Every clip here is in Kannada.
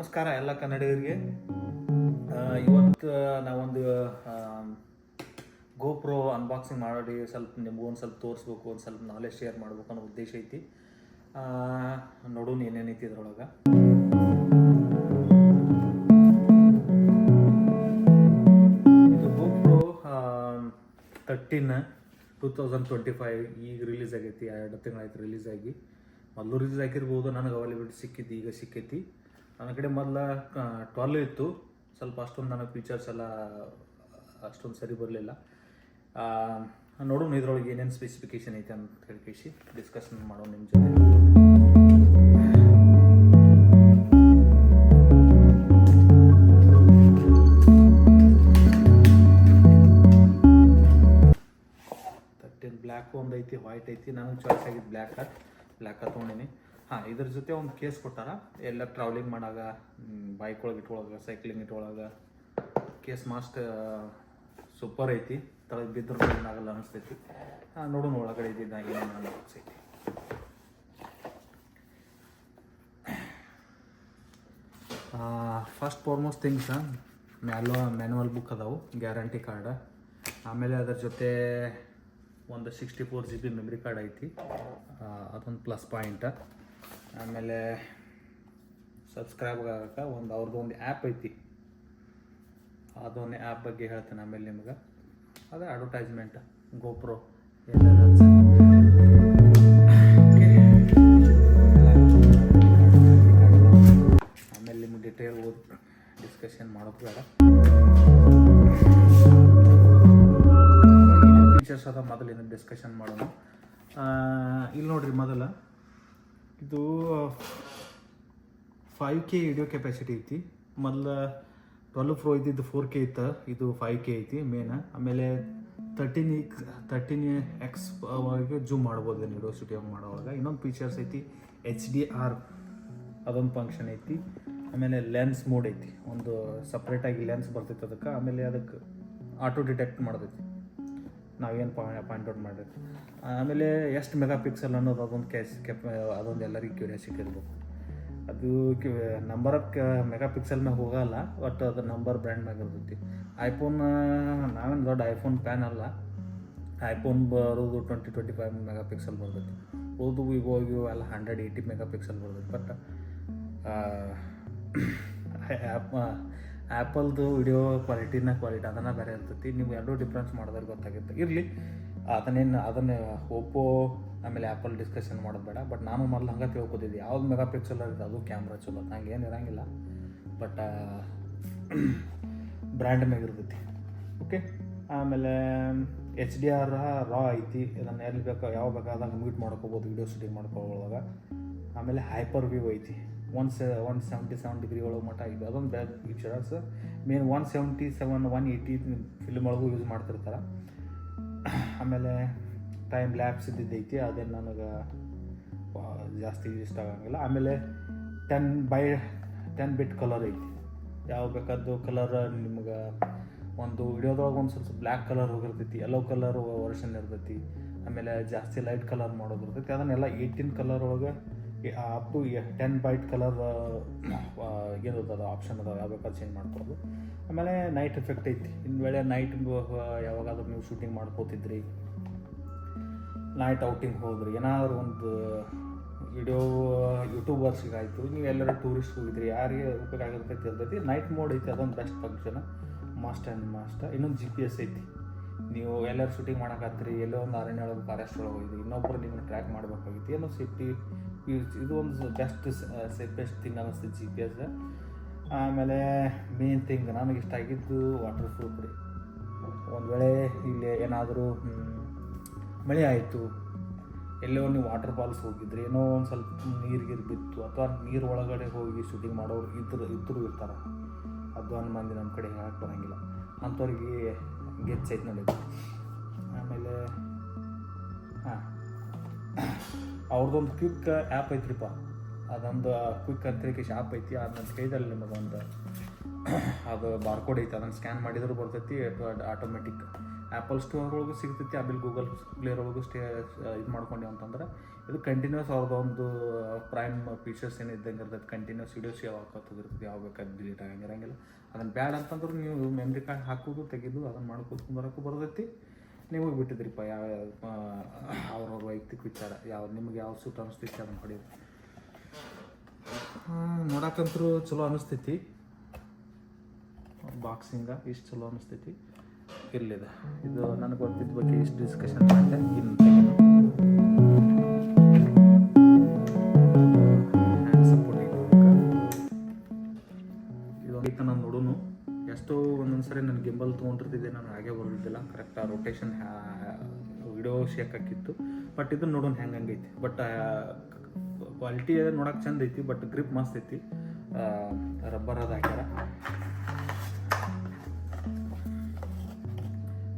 ನಮಸ್ಕಾರ ಎಲ್ಲ ಕನ್ನಡಿಗರಿಗೆ. ಇವತ್ತು ನಾವೊಂದು ಗೋಪ್ರೋ ಅನ್ಬಾಕ್ಸಿಂಗ್ ಮಾಡಿ ನಿಮಗೂ ಒಂದು ಸ್ವಲ್ಪ ತೋರಿಸ್ಬೇಕು, ಒಂದು ಸ್ವಲ್ಪ ನಾಲೆಜ್ ಶೇರ್ ಮಾಡ್ಬೇಕು ಅನ್ನೋ ಉದ್ದೇಶ ಐತಿ. ನೋಡೋಣ ಏನೇನೈತಿ ಇದ್ರೊಳಗೆ. ಇದು ಗೋಪ್ರೋ 13 2025 ಈಗ ರಿಲೀಸ್ ಆಗೈತಿ. 2 ತಿಂಗಳಾಯ್ತು ರಿಲೀಸ್ ಆಗಿ. ಮೊದಲು ರಿಲೀಸ್ ಆಗಿರ್ಬೋದು, ನನಗೆ ಅವೈಲೇಬಿಲಿಟಿ ಸಿಕ್ಕಿದ್ದು ಈಗ ಸಿಕ್ಕೈತಿ. ನನ್ನ ಕಡೆ ಮೊದಲ 12 ಇತ್ತು. ಸ್ವಲ್ಪ ಅಷ್ಟೊಂದು ನನಗೆ ಫೀಚರ್ಸ್ ಎಲ್ಲ ಅಷ್ಟೊಂದು ಸರಿ ಬರಲಿಲ್ಲ. ನೋಡೋಣ ಇದ್ರೊಳಗೆ ಏನೇನು ಸ್ಪೆಸಿಫಿಕೇಶನ್ ಐತೆ ಅಂತ ಹೇಳಿ ಡಿಸ್ಕಷನ್ ಮಾಡೋಣ ನಿಮ್ಮ ಜೊತೆ. ಬ್ಲ್ಯಾಕ್ ಒಂದು ಐತಿ, ವೈಟ್ ಐತಿ. ನನಗೆ ಚಾಯ್ಸ್ ಆಗಿದ್ದು ಬ್ಲ್ಯಾಕ್ ತೊಗೊಂಡಿನಿ. ಇದ್ರ ಜೊತೆ ಒಂದು ಕೇಸ್ ಕೊಟ್ಟಾರ. ಎಲ್ಲ ಟ್ರಾವೆಲಿಂಗ್ ಮಾಡಾಗ, ಬೈಕ್ ಒಳಗೆ ಇಟ್ಕೊಳಗ, ಸೈಕ್ಲಿಂಗ್ ಇಟ್ಕೊಳಗ ಕೇಸ್ ಮಸ್ತ್ ಸೂಪರ್ ಐತಿ. ತಳಗೆ ಬಿದ್ದರೂ ಏನಾಗಲ್ಲ ಅನಿಸ್ತೈತಿ. ನೋಡೋಣ ಒಳಗಡೆ ಇದ್ದಿದ್ದ ಏನೇನು ಅನಿಸ್ತೈತಿ. First foremost things, manual book ಅದಾವು, ಗ್ಯಾರಂಟಿ ಕಾರ್ಡ್. ಆಮೇಲೆ ಅದ್ರ ಜೊತೆ ಒಂದು 64 GB ಮೆಮ್ರಿ ಕಾರ್ಡ್ ಐತಿ, ಅದೊಂದು ಪ್ಲಸ್ ಪಾಯಿಂಟ್. ಆಮೇಲೆ ಸಬ್ಸ್ಕ್ರೈಬ್ ಆಗಕ್ಕೆ ಅವ್ರದ್ದು ಒಂದು ಆ್ಯಪ್ ಐತಿ, ಅದೊಂದು ಆ್ಯಪ್ ಬಗ್ಗೆ ಹೇಳ್ತೇನೆ ಆಮೇಲೆ ನಿಮ್ಗೆ. ಅದು ಅಡ್ವರ್ಟೈಸ್ಮೆಂಟ್ ಗೋಪ್ರೋ ಆಮೇಲೆ ನಿಮ್ಗೆ ಡಿಟೇಲ್ ಡಿಸ್ಕಷನ್ ಮಾಡೋದು ಬೇಡ. ಫೀಚರ್ಸ್ ಅದ ಮೊದಲಿನ ಡಿಸ್ಕಷನ್ ಮಾಡೋಣ. ಇಲ್ಲಿ ನೋಡ್ರಿ, ಮೊದಲ ಇದು 5K ವಿಡಿಯೋ ಕೆಪಾಸಿಟಿ ಐತಿ. ಮೊದಲ 12 Pro ಇದ್ದಿದ್ದು 4K ಇತ್ತು, ಇದು 5K ಐತಿ ಮೇನ್. ಆಮೇಲೆ 13x ವರೆಗೆ ಜೂಮ್ ಮಾಡ್ಬೋದು ವಿಡಿಯೋ ಶೂಟಿಂಗ್ ಮಾಡೋವಾಗ. ಇನ್ನೊಂದು ಫೀಚರ್ಸ್ ಐತಿ HDR, ಅದೊಂದು ಫಂಕ್ಷನ್ ಐತಿ. ಆಮೇಲೆ ಲೆನ್ಸ್ ಮೋಡ್ ಐತಿ, ಒಂದು ಸಪ್ರೇಟಾಗಿ ಲೆನ್ಸ್ ಬರ್ತೈತೆ ಅದಕ್ಕೆ. ಆಮೇಲೆ ಅದಕ್ಕೆ ಆಟೋ ಡಿಟೆಕ್ಟ್ ಮಾಡ್ತೈತಿ ನಾವೇನು ಪಾಯಿಂಟ್ ಔಟ್ ಮಾಡಿರ್ತೀವಿ. ಆಮೇಲೆ ಎಷ್ಟು ಮೆಗಾ ಪಿಕ್ಸೆಲ್ ಅನ್ನೋದು ಅದೊಂದು ಅದೊಂದು ಎಲ್ಲರಿಗೂ ಕ್ಯೂರಿಯಾಸಿಟಿ ಇರ್ಬೇಕು. ಅದು ನಂಬರ್ ಆಫ್ ಮೆಗಾ ಪಿಕ್ಸೆಲ್ ಮ್ಯಾಗ ಹೋಗಲ್ಲ, ಬಟ್ ಅದು ನಂಬರ್ ಬ್ರ್ಯಾಂಡ್ ಮ್ಯಾಗ ಇರ್ತೈತಿ. ಐಫೋನ್, ನಾವೇನು ದೊಡ್ಡ ಐಫೋನ್ ಫ್ಯಾನ್ ಅಲ್ಲ. ಐಫೋನ್ ಬರೋದು 20-25 ಮೆಗಾ ಪಿಕ್ಸೆಲ್ ಬರ್ತೈತಿ. ಓದು ವಿವೋ ಎಲ್ಲ 180 ಮೆಗಾ ಪಿಕ್ಸೆಲ್ ಬರ್ತೈತಿ. ಬಟ್ ಆ್ಯಪಲ್ದು ವಿಡಿಯೋ ಕ್ವಾಲಿಟಿ ಅದನ್ನು ಬೇರೆ ಇರ್ತೈತಿ. ನೀವು ಎರಡೂ ಡಿಫ್ರೆನ್ಸ್ ಮಾಡಿದ್ರೆ ಗೊತ್ತಾಗುತ್ತೆ. ಇರಲಿ, ಅದನ್ನೇ ಓಪೋ ಆಮೇಲೆ ಆ್ಯಪಲ್ ಡಿಸ್ಕಷನ್ ಮಾಡೋದು ಬೇಡ. ಬಟ್ ನಾನು ಮೊದಲು ಹಂಗೆ ತಿಳ್ಕೊತಿದ್ದೆ, ಯಾವ್ದು ಮೆಗಾ ಪಿಕ್ಸೆಲ್ ಇರುತ್ತೆ ಅದು ಕ್ಯಾಮ್ರಾ ಚಲೋ, ಹಂಗೆ ಏನು ಇರೋಂಗಿಲ್ಲ. ಬಟ್ ಬ್ರ್ಯಾಂಡ್ ಮ್ಯಾಗ ಇರ್ತೈತಿ. ಓಕೆ. ಆಮೇಲೆ HDR ರಾ ಐತಿ. ಇದನ್ನು ಎಲ್ಲಿ ಬೇಕೋ ಯಾವ ಬೇಕಾದಾಗ ಮ್ಯೂಟ್ ಮಾಡ್ಕೋಬೋದು ವಿಡಿಯೋ ಶೂಟಿಂಗ್ ಮಾಡ್ಕೊಳ್ಳೋವಾಗ. ಆಮೇಲೆ ಹೈಪರ್ ವ್ಯೂ ಐತಿ, 177 ಡಿಗ್ರಿ ಒಳಗೆ ಮಟ್ಟ ಇದು. ಅದೊಂದು ಬೇರೆ ಫೀಚರ್ಸ್. ಮೇನ್ 177, 180 ಫಿಲ್ಮ್ ಒಳಗೂ ಯೂಸ್ ಮಾಡ್ತಿರ್ತಾರೆ. ಆಮೇಲೆ ಟೈಮ್ ಲ್ಯಾಪ್ಸ್ ಇದ್ದಿದ್ದೈತಿ, ಅದೇನು ನನಗೆ ಜಾಸ್ತಿ ಇಷ್ಟ ಆಗಂಗಿಲ್ಲ. ಆಮೇಲೆ 10 ಬಿಟ್ ಕಲರ್ ಐತಿ. ಯಾವ ಬೇಕಾದ್ದು ಕಲರ್ ನಿಮ್ಗೆ ಒಂದು ವಿಡಿಯೋದೊಳಗೆ ಒಂದು ಸ್ವಲ್ಪ ಬ್ಲ್ಯಾಕ್ ಕಲರ್ ಹೋಗಿರ್ತೈತಿ, ಯೆಲ್ಲೋ ಕಲರ್ ವರ್ಷನ್ ಇರ್ತೈತಿ. ಆಮೇಲೆ ಜಾಸ್ತಿ ಲೈಟ್ ಕಲರ್ ಮಾಡೋದು ಇರ್ತೈತಿ. ಅದನ್ನೆಲ್ಲ 18 ಕಲರ್ ಒಳಗೆ ಅಪ್ ಟು 10 ಬೈಟ್ ಕಲರ್ ಏನಿರ್ತದ ಆಪ್ಷನ್ ಅದಾವೆ, ಯಾವ ಬೇಕಾದ್ರೆ ಚೇಂಜ್ ಮಾಡ್ಬೋದು. ಆಮೇಲೆ ನೈಟ್ ಎಫೆಕ್ಟ್ ಐತಿ. ಇನ್ನು ವೇಳೆ ನೈಟ್ ಯಾವಾಗಾದ್ರೂ ನೀವು ಶೂಟಿಂಗ್ ಮಾಡ್ಕೋತಿದ್ರಿ, ನೈಟ್ ಔಟಿಂಗ್ ಹೋದ್ರಿ, ಏನಾದರೂ ಒಂದು ವಿಡಿಯೋ ಯೂಟ್ಯೂಬರ್ಸಿಗಾಯಿತು, ನೀವು ಎಲ್ಲರೂ ಟೂರಿಸ್ಟ್ ಹೋಗಿದ್ರಿ, ಯಾರಿಗೆ ಉಪಯೋಗ ಆಗಿರ್ತೈತಿ ನೈಟ್ ಮೋಡ್ ಐತಿ. ಅದೊಂದು best function, must and must. ಇನ್ನೊಂದು GPS ಐತಿ. ನೀವು ಎಲ್ಲರೂ ಶೂಟಿಂಗ್ ಮಾಡೋಕ್ಕಾಗ್ತೀರಿ, ಎಲ್ಲೋ ಒಂದು ಅರಣ್ಯ ಒಳಗೆ ಫಾರೆಸ್ಟ್ ಒಳಗೆ ಹೋಗಿದ್ರಿ, ಇನ್ನೊಬ್ಬರು ನಿಮ್ಮನ್ನು ಟ್ರ್ಯಾಕ್ ಮಾಡಬೇಕಾಗಿತ್ತು, ಏನೋ ಸೇಫ್ಟಿ ಇದು ಒಂದು ಸೇಫೆಸ್ಟ್ ಥಿಂಗ್ ಅನ್ನಿಸ್ತೈತಿ GPS. ಆಮೇಲೆ ಮೇನ್ ಥಿಂಗ್ ನನಗೆ ಇಷ್ಟ ಆಗಿದ್ದು ವಾಟರ್ ಪ್ರೂಫ್ ರೀ. ಒಂದು ವೇಳೆ ಇಲ್ಲಿ ಏನಾದರೂ ಮಳೆ ಆಯಿತು, ಎಲ್ಲೋ ನೀವು ವಾಟರ್ ಫಾಲ್ಸ್ ಹೋಗಿದ್ರಿ, ಏನೋ ಒಂದು ಸ್ವಲ್ಪ ನೀರು ಬಿತ್ತು, ಅಥವಾ ನೀರು ಒಳಗಡೆ ಹೋಗಿ ಶೂಟಿಂಗ್ ಮಾಡೋರು ಇದ್ದರೂ ಇರ್ತಾರೆ. ಅದು ಮಂದಿ ನಮ್ಮ ಕಡೆ ಹೇಳಕ್ಕೆ ಬರೋಂಗಿಲ್ಲ, ಅಂಥವ್ರಿಗೆ ಗೆಚ್ಚೈತೆ ನೋಡಿ. ಆಮೇಲೆ ಅವ್ರದ್ದೊಂದು ಕ್ವಿಕ್ ಆ್ಯಪ್ ಐತ್ರಿಪ್ಪ, ಅದೊಂದು ಕ್ವಿಕ್ ಅಥೆಂಟಿಕೇಶನ್ ಆ್ಯಪ್ ಐತಿ. ಅದನ್ನ ಕೈದಲ್ಲಿ ನಿಮಗೊಂದು ಅದು ಬಾರ್ಕೋಡ್ ಐತಿ, ಅದನ್ನು ಸ್ಕ್ಯಾನ್ ಮಾಡಿದರೂ ಬರ್ತೈತಿ. ಆಟೋಮೆಟಿಕ್ ಆ್ಯಪಲ್ ಸ್ಟೋರ್ ಒಳಗೂ ಸಿಗ್ತೈತಿ, ಆಮೇಲೆ ಗೂಗಲ್ ಪ್ಲೇಯರ್ ಒಳಗೂ ಇದು ಮಾಡ್ಕೊಂಡೆ ಅಂತಂದ್ರೆ ಇದು ಕಂಟಿನ್ಯೂಸ್ ಅವ್ರದ್ದೊಂದು ಪ್ರೈಮ್ ಫೀಚರ್ಸ್ ಏನು ಇದ್ದಂಗೆ ಇರ್ತೈತೆ. ಕಂಟಿನ್ಯೂಸ್ ವಿಡಿಯೋ ಸೇವ್ ಹಾಕೋತಿರ್ತೈತಿ, ಯಾವ ಬೇಕಾದ್ರೆ ಡಿಲೀಟ್ ಆಗಂಗಿರಂಗಿಲ್ಲ. ಅದನ್ನು ಬ್ಯಾಡ ಅಂತಂದ್ರೆ ನೀವು ಮೆಮ್ರಿ ಕಾರ್ಡ್ ಹಾಕೋದು ತೆಗೆದು ಅದನ್ನು ಮಾಡ್ಕೋದು ಬರೋಕ್ಕೂ ಬರ್ತೈತಿ. ನಿಮಗೆ ಬಿಟ್ಟಿದ್ರಿಪ್ಪ ಯಾವ ಅವ್ರವ್ರ ವೈಯಕ್ತಿಕ ವಿಚಾರ, ನಿಮ್ಗೆ ಯಾವ ಸೂಟ್ ಅನಿಸ್ತೈತಿ ಅದನ್ನು ಪಡೆಯೋದು. ನೋಡಕ್ಕಂತರೂ ಚಲೋ ಅನಿಸ್ತೈತಿ, ಬಾಕ್ಸಿಂಗ ಇಷ್ಟು ಚಲೋ ಅನಿಸ್ತೈತಿ. ಇರಲಿದೆ ಇದು ನನಗೆ ಗೊತ್ತಿದ್ದ ಬಗ್ಗೆ ಇಷ್ಟು ಡಿಸ್ಕಷನ್ ಮಾಡಿದೆ. ಇನ್ನು ಹ್ಯಾಂಡ್ ಸಪೋರ್ಟಿಂಗ್ ಇದೊಂದು ನಾನು ನೋಡೋನು. ಎಷ್ಟೋ ಒಂದೊಂದು ಸರಿ ನಾನು ಗಿಂಬಲ್ ತೊಗೊಂಡಿರ್ತಿದ್ದೆ, ನಾನು ಹಾಗೆ ಬರ್ತಿದ್ದಿಲ್ಲ, ಕರೆಕ್ಟ್ ಆ ರೊಟೇಷನ್ ವಿಡಿಯೋ ಶೇಕ್ ಹಾಕಿತ್ತು. ಬಟ್ ಇದನ್ನು ನೋಡೋಣ ಹೆಂಗೈತಿ. ಬಟ್ ಕ್ವಾಲಿಟಿ ನೋಡೋಕೆ ಚಂದ ಐತಿ, ಬಟ್ ಗ್ರಿಪ್ ಮಸ್ತ್ ಐತಿ. ರಬ್ಬರ್ ಅದು ಹಾಕ್ಯಾರ.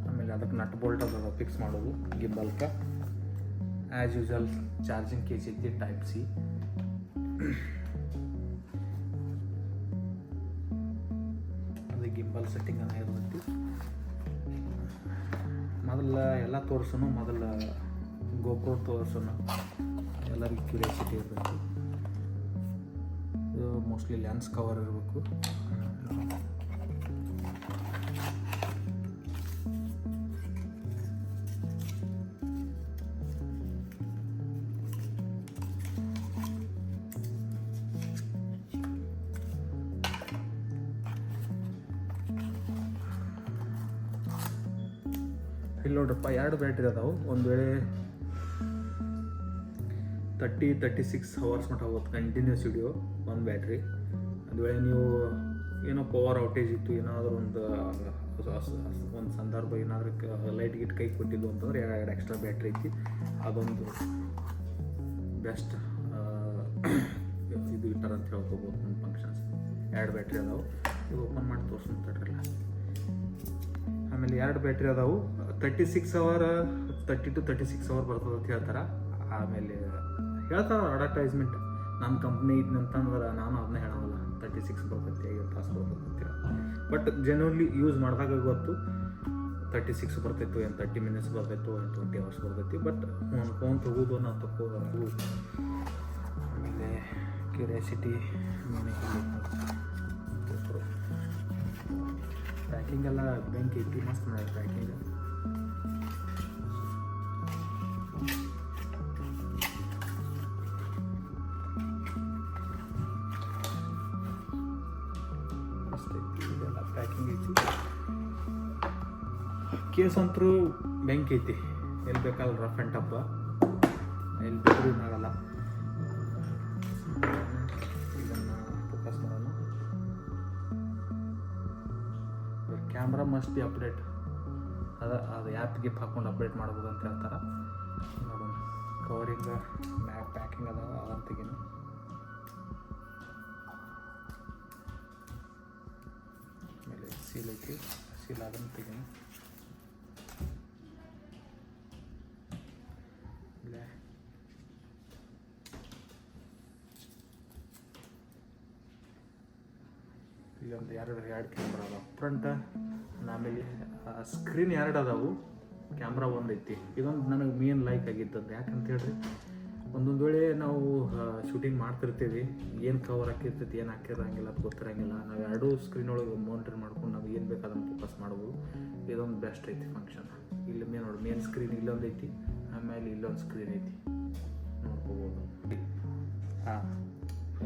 ಆಮೇಲೆ ಅದಕ್ಕೆ ನಟ್ ಬೋಲ್ಟ್ ಅದು ಫಿಕ್ಸ್ ಮಾಡೋದು ಗಿಂಬಲ್ಗೆ. ಆ್ಯಸ್ ಯೂಶಲ್ ಚಾರ್ಜಿಂಗ್ ಕೇಸ್ ಐತಿ, ಟೈಪ್ ಸಿ. ಅದು ಗಿಂಬಲ್ ಸೆಟ್ಟಿಂಗ್ ಅನ್ನ ಇರ್ತೈತಿ. ಮೊದಲ ಎಲ್ಲ ತೋರಿಸೋನು, ಮೊದಲ ಗೋಪ್ರೋ ತೋರಿಸೋನು, ಎಲ್ಲರಿಗೂ ಕ್ಯೂರಿಯಾಸಿಟಿ ಇರಬೇಕು. ಇದು ಮೋಸ್ಟ್ಲಿ ಲೆನ್ಸ್ ಕವರ್ ಇರಬೇಕು. ಇಲ್ಲಿ ನೋಡ್ರಪ್ಪ, 2 ಬ್ಯಾಟ್ರಿ ಅದಾವೆ. ಒಂದು ವೇಳೆ 36 ಅವರ್ಸ್ ಮಟ್ಟ ಹೋಗುತ್ತೆ ಕಂಟಿನ್ಯೂಸ್ ವಿಡಿಯೋ ಒಂದು ಬ್ಯಾಟ್ರಿ. ಒಂದು ವೇಳೆ ನೀವು ಏನೋ ಪವರ್ ಔಟೇಜ್ ಇತ್ತು, ಏನಾದರೂ ಒಂದು ಸಂದರ್ಭ ಏನಾದರೂ ಲೈಟ್ ಗಿಟ್ ಕೈ ಕೊಟ್ಟಿದ್ದು ಅಂತಂದ್ರೆ 2 ಎಕ್ಸ್ಟ್ರಾ ಬ್ಯಾಟ್ರಿ ಐತಿ. ಅದೊಂದು ಬೆಸ್ಟ್ ಇದು ಇಟ್ಟಾರ ಅಂತ ಹೇಳ್ಕೋಬೋದು. ಒಂದು ಫಂಕ್ಷನ್ಸ್ 2 ಬ್ಯಾಟ್ರಿ ಅದಾವೆ. ಇದು ಓಪನ್ ಮಾಡಿ ತೋರಿಸ್ಕೊಂತಾಡ್ರಲ್ಲ. ಆಮೇಲೆ 2 ಬ್ಯಾಟ್ರಿ ಅದಾವು. 36 ಅವರ್ 30 to 36 ಅವರ್ ಬರ್ತದೆ ಅಂತ ಹೇಳ್ತಾರೆ. ಆಮೇಲೆ ಹೇಳ್ತಾರೆ ಅಡ್ವರ್ಟೈಸ್ಮೆಂಟ್, ನಮ್ಮ ಕಂಪ್ನಿ ಇದ್ನಂತಂದ್ರೆ ನಾನು ಅದನ್ನ ಹೇಳೋಲ್ಲ 36 ಬರ್ತೈತಿ, 5 ತಾಸು ಬರ್ತೈತಿ ಅಂತೇಳಿ. ಬಟ್ ಜನರಲಿ ಯೂಸ್ ಮಾಡಿದಾಗ ಗೊತ್ತು 36 ಬರ್ತೈತು, ಏನು 30 ಮಿನಿಟ್ಸ್ ಬರ್ತೈತು, 20 ಅವರ್ಸ್ ಬರ್ತೈತಿ. ಬಟ್ ಒಂದು ಫೋನ್ ತಗೋದು ನಾವು ತಗೋದು. ಆಮೇಲೆ ಕ್ಯೂರಿಯಾಸಿಟಿ ಪ್ಯಾಕಿಂಗ್ ಎಲ್ಲ ಬೆಂಕಿ ಐತಿ, ಮಸ್ತ್ ಮಾಡಿ ಪ್ಯಾಕಿಂಗ್. ಇದೆಲ್ಲ ಪ್ಯಾಕಿಂಗ್ ಐತಿ. ಕೇಸ್ ಅಂತೂ ಬೆಂಕಿ ಐತಿ, ಎಲ್ಲಿ ಬೇಕಾದ್ರೆ ರಫ್ ಆ್ಯಂಡ್ ಟಫ್, ಎಲ್ಲಿ ಬೇಕಾದ್ರೂ ಏನಾಗಲ್ಲ. ಇದನ್ನು ಫೋಕಸ್ ಮಾಡೋಣ. Camera must be update. ಅದು ಆ್ಯಪ್ ಗಿಪ್ ಹಾಕ್ಕೊಂಡು ಅಪ್ಡೇಟ್ ಮಾಡ್ಬೋದು ಅಂತ ಹೇಳ್ತಾರೆ. ನೋಡೋಣ. ಕವರಿಂಗ್ ಮ್ಯಾಕ್ ಪ್ಯಾಕಿಂಗ್ ಅದಾವ, ಅದನ್ನು ತೆಗೀನಿ. ಆಮೇಲೆ ಸೀಲ್ ಐತಿ, ಸೀಲ್ ಅದನ್ನು ತೆಗೀನಿ. ಇಲ್ಲೊಂದು 2 ಕ್ಯಾಮ್ರಾ ಅದಾವೆ ಫ್ರಂಟ್. ಆಮೇಲೆ ಸ್ಕ್ರೀನ್ 2 ಅದಾವು, ಕ್ಯಾಮ್ರಾ 1 ಐತಿ. ಇದೊಂದು ನನಗೆ ಮೇನ್ ಲೈಕ್ ಆಗಿದ್ದದ್ದು. ಯಾಕಂತ ಹೇಳ್ರಿ, ಒಂದೊಂದು ವೇಳೆ ನಾವು ಶೂಟಿಂಗ್ ಮಾಡ್ತಿರ್ತೀವಿ, ಏನು ಕವರ್ ಹಾಕಿರ್ತೈತಿ, ಏನು ಹಾಕಿರಂಗಿಲ್ಲ ಅದು ಗೊತ್ತಿರಂಗಿಲ್ಲ. ನಾವು 2 ಸ್ಕ್ರೀನ್ ಒಳಗೆ ಮಾನಿಟರ್ ಮಾಡ್ಕೊಂಡು ನಾವು ಏನು ಬೇಕು ಅದನ್ನು ಫೋಕಸ್ ಮಾಡ್ಬೋದು. ಇದೊಂದು ಬೆಸ್ಟ್ ಐತಿ ಫಂಕ್ಷನ್. ಇಲ್ಲಿ ನೋಡಿ, ಮೇನ್ ಸ್ಕ್ರೀನ್ ಇಲ್ಲೊಂದು ಐತಿ, ಆಮೇಲೆ ಇಲ್ಲೊಂದು ಸ್ಕ್ರೀನ್ ಐತಿ, ನೋಡ್ಕೋಬೋದು. ಹಾಂ,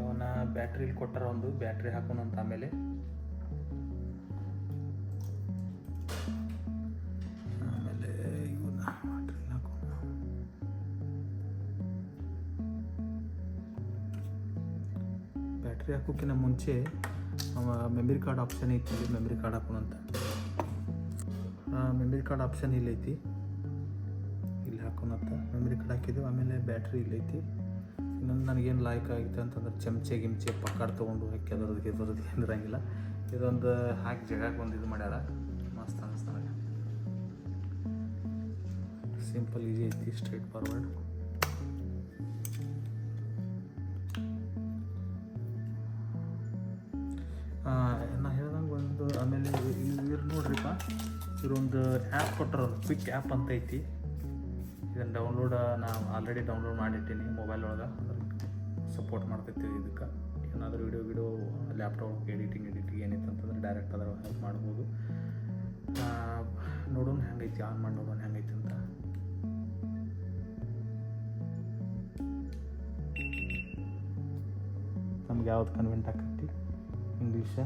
ಅವನ ಬ್ಯಾಟ್ರಿಲಿ ಕೊಟ್ಟಾರ, ಒಂದು ಬ್ಯಾಟ್ರಿ ಹಾಕೋಣಂತ. ಆಮೇಲೆ ಇವನ್ನ ಬ್ಯಾಟ್ರಿ ಹಾಕೋಣ. ಬ್ಯಾಟ್ರಿ ಹಾಕೋಕ್ಕಿಂತ ಮುಂಚೆ ಮೆಮರಿ ಕಾರ್ಡ್ ಆಪ್ಷನ್ ಐತಿ. ಮೆಮರಿ ಕಾರ್ಡ್ ಹಾಕೋಣಂತ. ಮೆಮರಿ ಕಾರ್ಡ್ ಆಪ್ಷನ್ ಇಲ್ಲೈತಿ, ಇಲ್ಲಿ ಹಾಕೋಣಂತ. ಮೆಮರಿ ಕಾರ್ಡ್ ಹಾಕಿದ್ವಿ. ಆಮೇಲೆ ಬ್ಯಾಟ್ರಿ ಇಲ್ಲೈತಿ. ಇನ್ನೊಂದು ನನಗೇನು ಲೈಕ್ ಆಗಿತ್ತು ಅಂತಂದ್ರೆ ಚಮಚೆ ಗಿಮ್ಚೆ ಪಕ್ಕಾಡ್ ತೊಗೊಂಡು ಹಾಕಿ ಅದರದ್ದು ಏನಿರಂಗಿಲ್ಲ. ಇದೊಂದು ಹಾಕಿ ಜಾಗಕ್ಕೆ ಒಂದು ಇದು ಮಾಡ್ಯಾರ, ಮಸ್ತ್ ಅನಿಸ್ತು ನನಗೆ. ಸಿಂಪಲ್ ಈಸಿ ಐತಿ, ಸ್ಟ್ರೈಟ್ ಫಾರ್ವರ್ಡ್. ನಾ ಹೇಳ್ದಂಗೆ ಒಂದು ಇದು ಆಮೇಲೆ ಇವ್ರು ನೋಡ್ರಿಪ್ಪ, ಇವ್ರೊಂದು ಆ್ಯಪ್ ಕೊಟ್ಟರಲ್ಲ, ಕ್ವಿಕ್ ಆ್ಯಪ್ ಅಂತ ಐತಿ. ಇದನ್ನು ಡೌನ್ಲೋಡ್ ನಾನು ಆಲ್ರೆಡಿ ಡೌನ್ಲೋಡ್ ಮಾಡಿಟ್ಟಿನಿ ಮೊಬೈಲ್ ಒಳಗೆ. ಸಪೋರ್ಟ್ ಮಾಡ್ತೈತಿ ಇದಕ್ಕೆ. ಏನಾದರೂ ವಿಡಿಯೋ ಲ್ಯಾಪ್ಟಾಪ್ ಎಡಿಟಿಂಗ್ ಏನೈತೆ ಅಂತಂದ್ರೆ ಡೈರೆಕ್ಟ್ ಅದ್ರ ಹೆಲ್ಪ್ ಮಾಡ್ಬೋದು. ನೋಡೋಣ ಹೆಂಗೈತಿ, ಆನ್ ಮಾಡಿ ನೋಡೋಣ ಹೆಂಗೈತಿ ಅಂತ. ನಮ್ಗೆ ಯಾವ್ದು ಕನ್ವೆಂಟ್ ಆಕೈತಿ, English,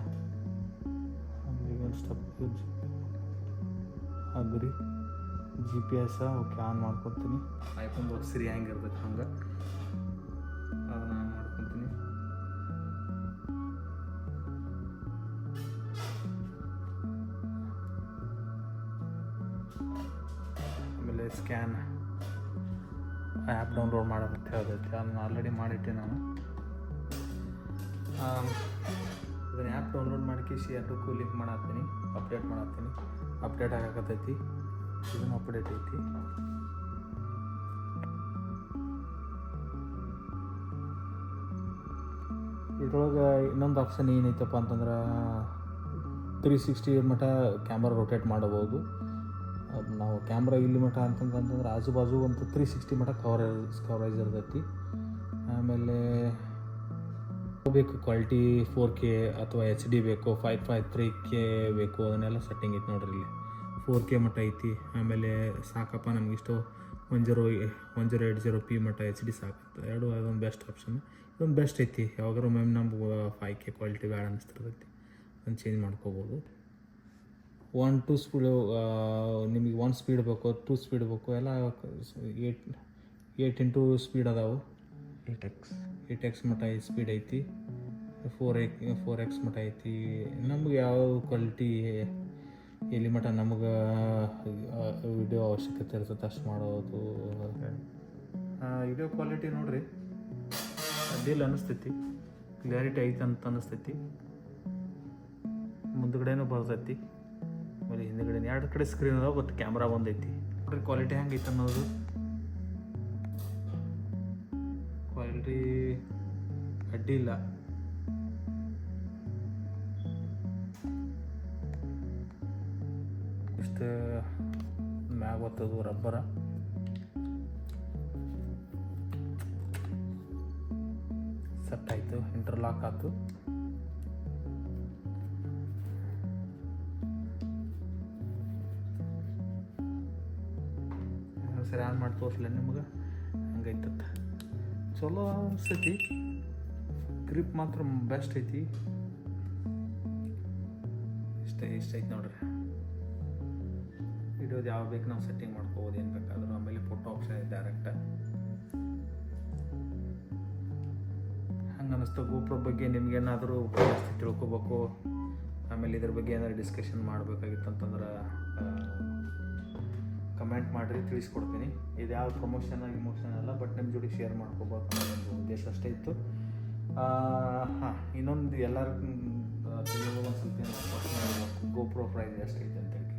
agri, GPS okay on ಮಾಡ್ಕೊತೀನಿ. ಐಫೋನ್ ಬಾಕ್ಸ್ ಸಿರಿ ಹೆಂಗಿರ್ತೈತೆ ಹಂಗೆ ಅದನ್ನು ಆನ್ ಮಾಡ್ಕೊತೀನಿ. ಆಮೇಲೆ ಸ್ಕ್ಯಾನ್ ಆ್ಯಪ್ ಡೌನ್ಲೋಡ್ ಮಾಡೋದಂತ ಹೇಳ್ದೈತಿ, ಅದನ್ನು ಆಲ್ರೆಡಿ ಮಾಡಿಟ್ಟೆ ನಾನು. ಇದನ್ನು ಆ್ಯಪ್ ಡೌನ್ಲೋಡ್ ಮಾಡಿಕೇಸಿ ಎರಡಕ್ಕೂ ಲಿಂಕ್ ಮಾಡತ್ತೀನಿ, ಅಪ್ಡೇಟ್ ಮಾಡತ್ತೀನಿ. ಅಪ್ಡೇಟ್ ಆಗಕತ್ತೈತಿ, ಇದನ್ನು ಅಪ್ಡೇಟ್ ಐತಿ. ಇದ್ರೊಳಗೆ ಇನ್ನೊಂದು ಆಪ್ಷನ್ ಏನೈತಪ್ಪ ಅಂತಂದ್ರೆ 360 ಮಟ್ಟ ಕ್ಯಾಮ್ರಾ ರೊಟೇಟ್ ಮಾಡಬಹುದು. ನಾವು ಕ್ಯಾಮ್ರಾ ಇಲ್ಲಿ ಮಟ್ಟ ಅಂತಂದ್ರೆ ಆಜು ಬಾಜು ಒಂದು 360 ಮಟ್ಟ ಕವರೇಜ್ ಇರ್ತೈತಿ. ಆಮೇಲೆ ಬೇಕು ಕ್ವಾಲಿಟಿ 4K ಅಥವಾ HD ಬೇಕು, 553K ಬೇಕು, ಅದನ್ನೆಲ್ಲ ಸೆಟ್ಟಿಂಗ್ ಐತಿ ನೋಡ್ರಿ. ಇಲ್ಲಿ 4K ಮಟ್ಟ ಐತಿ. ಆಮೇಲೆ ಸಾಕಪ್ಪ ನಮಗಿಷ್ಟು 1080p ಮಟ್ಟ HD ಸಾಕಂತ ಎರಡು. ಅದೊಂದು ಬೆಸ್ಟ್ ಆಪ್ಷನ್, ಇದೊಂದು ಬೆಸ್ಟ್ ಐತಿ. ಯಾವಾಗಾರು ಮ್ಯಾಮ್ ನಮ್ಗೆ 5K ಕ್ವಾಲಿಟಿ ಬೇಡ ಅನ್ನಿಸ್ತಿರ್ತೈತಿ, ಅದನ್ನು ಚೇಂಜ್ ಮಾಡ್ಕೋಬೋದು. 1-2 ಸ್ಪೀಡು, ನಿಮಗೆ 1 ಸ್ಪೀಡ್ ಬೇಕು, 2 ಸ್ಪೀಡ್ ಬೇಕು, ಎಲ್ಲ 8 ಇಂಟು ಸ್ಪೀಡ್ ಅದಾವೆ. 8x ಮಟ್ಟ ಸ್ಪೀಡ್ ಐತಿ, 4x ಮಟ್ಟ ಐತಿ. ನಮ್ಗೆ ಯಾವ ಕ್ವಾಲಿಟಿ ಎಲ್ಲಿ ಮಟ್ಟ ನಮ್ಗೆ ವಿಡಿಯೋ ಅವಶ್ಯಕತೆ ಇರ್ತದೆ ಅಷ್ಟು ಮಾಡೋದು. ವಿಡಿಯೋ ಕ್ವಾಲಿಟಿ ನೋಡ್ರಿ ಅಡ್ಡಿಲ್ಲ ಅನ್ನಿಸ್ತೈತಿ, ಕ್ಲಿಯಾರಿಟಿ ಐತೆ ಅಂತ ಅನ್ನಿಸ್ತೈತಿ. ಮುಂದ್ಗಡೆನೂ ಬರ್ತೈತಿ, ಆಮೇಲೆ ಹಿಂದ್ಗಡೆ 2 ಕಡೆ ಸ್ಕ್ರೀನ್ ಅದಾವ, ಮತ್ತು ಕ್ಯಾಮ್ರಾ ಬಂದೈತಿ. ನೋಡ್ರಿ ಕ್ವಾಲಿಟಿ ಹೆಂಗೈತೆ ಅನ್ನೋದು. ಕ್ವಾಲಿಟಿ ಅಡ್ಡಿಲ್ಲ. ಇಷ್ಟು ಮ್ಯಾಗ ಬರ್ತದು ರಬ್ಬರ. ಸೆಟ್ ಆಯಿತು, ಇಂಟರ್ಲಾಕ್ ಆಯ್ತು. ಸರಿ ಆನ್ ಮಾಡಿ ತೋರಿಸಲ ನಿಮ್ಗೆ ಹಂಗೈತತ್ತ. ಚಲೋ ಅನಿಸ್ತೈತಿ, ಗ್ರಿಪ್ ಮಾತ್ರ ಬೆಸ್ಟ್ ಐತಿ. ಇಷ್ಟ ಐತಿ ನೋಡ್ರಿ. ವಿಡಿಯೋದು ಯಾವ ಬೇಕು ನಾವು ಸೆಟ್ಟಿಂಗ್ ಮಾಡ್ಕೋಬೋದು, ಏನು ಬೇಕಾದ್ರೂ. ಆಮೇಲೆ ಫೋಟೋ ಆಪ್ಷನ್ ಇದೆ ಡೈರೆಕ್ಟ್. ಹಂಗೆ ಅನ್ನಿಸ್ತು. ಗೋಪ್ರೋ ಬಗ್ಗೆ ನಿಮ್ಗೇನಾದರೂ ಜಾಸ್ತಿ ತಿಳ್ಕೊಬೇಕು, ಆಮೇಲೆ ಇದ್ರ ಬಗ್ಗೆ ಏನಾದ್ರು ಡಿಸ್ಕಷನ್ ಮಾಡಬೇಕಾಗಿತ್ತು ಅಂತಂದ್ರೆ ಕಮೆಂಟ್ ಮಾಡಿರಿ, ತಿಳಿಸ್ಕೊಡ್ತೀನಿ. ಇದು ಯಾವ ಪ್ರಮೋಷನ್ ಅಲ್ಲ, ಬಟ್ ನಿಮ್ಮ ಜೋಡಿ ಶೇರ್ ಮಾಡ್ಕೋಬೇಕು ಅನ್ನೋ ಒಂದು ಉದ್ದೇಶ ಅಷ್ಟೇ ಇತ್ತು. ಹಾಂ, ಇನ್ನೊಂದು ಎಲ್ಲರಿಗೂ ತಿಳಿಯೋದು ಒಂದು ಸ್ವಲ್ಪ ಗೋಪ್ರೋ ಪ್ರೈಸ್ ಎಷ್ಟೈತೆ ಅಂತ ಹೇಳಿ.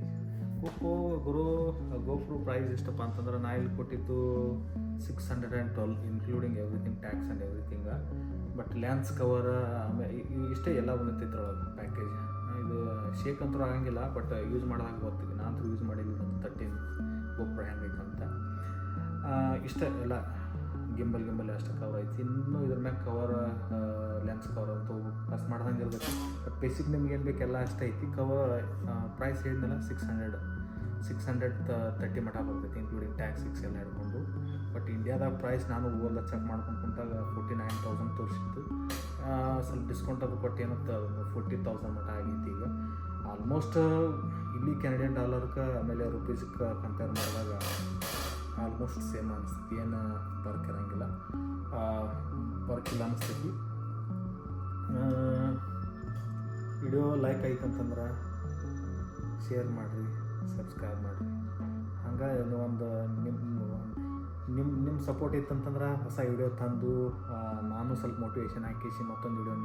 ಗೋಪ್ರೋ ಪ್ರೈಸ್ ಎಷ್ಟಪ್ಪ ಅಂತಂದ್ರೆ ನಾ ಇಲ್ಲಿ ಕೊಟ್ಟಿದ್ದು 612 including everything, tax and everything. But lens cover ಇಷ್ಟೇ ಎಲ್ಲ ಬಂದೈತೆ ಒಳಗೆ ಪ್ಯಾಕೇಜ್. ಇದು ಶೇಕ್ ಅಂತೂ ಆಗಂಗಿಲ್ಲ, ಬಟ್ ಯೂಸ್ ಮಾಡೋಂಗೆ ಗೊತ್ತಿದೆ. ನಾನು ಯೂಸ್ ಮಾಡಿಲ್ಲ 13 ಗೋಪ್ರೋ ಹೆಂಗೈತೆ ಅಂತ. ಇಷ್ಟ ಎಲ್ಲ ಗಿಂಬಲ್ ಅಷ್ಟು ಕವರ್ ಐತಿ. ಇನ್ನೂ ಇದ್ರ ಮ್ಯಾಗ ಕವರ್, ಲೆನ್ಸ್ ಕವರ್ ಅಂತ ಪ್ಲಸ್ ಮಾಡ್ದಂಗೆ ಇರಬೇಕು. ಬಟ್ ಬೇಸಿಕ್ ನಿಮ್ಗೆ ಏನು ಬೇಕೆಲ್ಲ ಅಷ್ಟೇ ಐತಿ. ಕವರ್ ಪ್ರೈಸ್ ಹೇಳಿದ್ನಲ್ಲ 630 ಮಟ್ಟ ಬರ್ತೈತಿ, ಇನ್ಕ್ಲೂಡಿಂಗ್ ಟ್ಯಾಕ್ಸ್ ಎಲ್ಲ ಹಿಡ್ಕೊಂಡು. ಬಟ್ ಇಂಡಿಯಾದಾಗ ಪ್ರೈಸ್ ನಾನು ಓಲ್ಲ ಚೆಕ್ ಮಾಡ್ಕೊಂಡು ಕುಂತಾಗ 49,000 ತೋರಿಸಿತ್ತು. ಸ್ವಲ್ಪ ಡಿಸ್ಕೌಂಟ್ ಅದು ಕೊಟ್ಟು ಏನಂತ 40,000 ಮಟ್ಟ ಆಗೈತಿ ಈಗ. ಆಲ್ಮೋಸ್ಟ್ ಇಲ್ಲಿ ಕೆನಡಿಯನ್ ಡಾಲರ್ಗೆ ಆಮೇಲೆ ರುಪೀಸ್ಗೆ ಕಂಪೇರ್ ಮಾಡಿದಾಗ ಆಲ್ಮೋಸ್ಟ್ ಸೇಮ್ ಅನಿಸ್ತೈತಿ. ಏನು ವರ್ಕ್ ಇರೋಂಗಿಲ್ಲ, ವರ್ಕ್ ಇಲ್ಲ ಅನಿಸ್ತೈತಿ. ವಿಡಿಯೋ ಲೈಕ್ ಐತಂತಂದ್ರೆ ಶೇರ್ ಮಾಡಿರಿ, ಸಬ್ಸ್ಕ್ರೈಬ್ ಮಾಡಿರಿ. ಹಂಗೆ ಒಂದು ನಿಮ್ಮ ಸಪೋರ್ಟ್ ಇತ್ತಂತಂದ್ರೆ ಹೊಸ ವಿಡಿಯೋ ತಂದು ನಾನು ಸ್ವಲ್ಪ ಮೋಟಿವೇಶನ್ ಹಾಕಿಸಿ ಮತ್ತೊಂದು ವಿಡಿಯೋ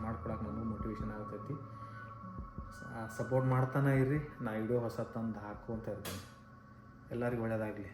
ಮಾಡ್ಕೊಳಕ್ಕೆ ನನಗೂ ಮೋಟಿವೇಶನ್ ಆಗ್ತೈತಿ. ಸಪೋರ್ಟ್ ಮಾಡ್ತಾನೆ ಇರ್ರಿ. ನಾ ವಿಡಿಯೋ ಹೊಸ ತಂದು ಹಾಕು ಅಂತ ಇರ್ತೀನಿ. ಎಲ್ಲರಿಗೂ ಒಳ್ಳೆಯದಾಗಲಿ.